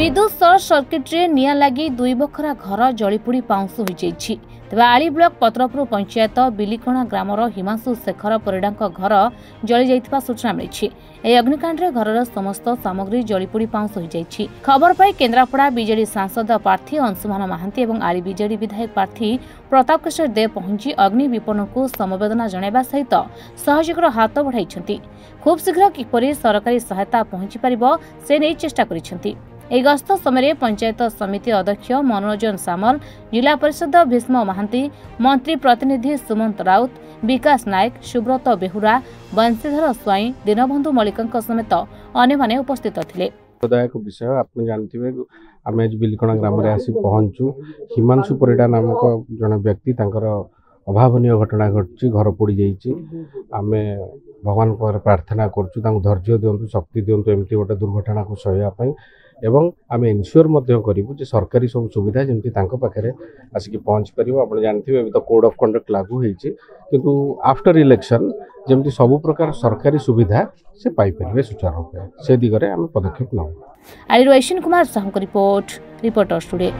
विद्युत short circuit रे निया लगी 2 बखरा घर जलीपोड़ी पाउंस हो जाइछि। तेबे आली ब्लॉक पत्रपुर पंचायत बिलिकोणा ग्रामर हिमांशु शेखर परिडा घर जली जाइथिबा सूचना मिली। ए अग्निकांड रे घरर समस्त सामग्री जलीपोड़ी पाउंस हो जाइछि। खबर पाई केन्द्रापड़ा बीजेडी सांसद प्रार्थी अंशुमान महांती और आली बीजेडी विधायक प्रार्थी प्रताप किशोर देव पहुंची अग्नि विपन्न को समवेदना जणाइबा सहित सहयोगर हाथ बढ़ाइछन्ति। खूब शीघ्र किपरि सरकारी सहायता पहुंची पारिबो से नै चेष्टा करिछन्ति। ए गस्त समय पंचायत समिति अध्यक्ष मनोरंजन सामल, जिला परिषद भीष्म महांती, मंत्री प्रतिनिधि सुमंत राउत, विकास नायक, सुब्रत बेहुरा, बंशीधर स्वाई, दीनबंधु मल्लिक समेत अन्य माने उपस्थित थिले। विषय आप जानते आम आज बिलिकोणा ग्राम में आसी पहुँचु। हिमांशु परिडा नामक जन व्यक्ति अभावनीय घटना घटी घर पोड़ जाम भगवान प्रार्थना करूँ धैर्य दिंतु शक्ति दिंतु एमती गोटे दुर्घटना को सहवाई एवं आम इनश्योर करूँ सरकारी सब सुविधा जमी पाखे आसिक पहुँच पार। आप जानते हैं तो कोड ऑफ कंडक्ट लागू होती किंतु आफ्टर इलेक्शन जमी सब प्रकार सरकारी सुविधा से पाइपर सुचारू रूपे से दिगरे आम पदक्षेप नौ। आईरू Aishan Kumar Sahu report, reporters today.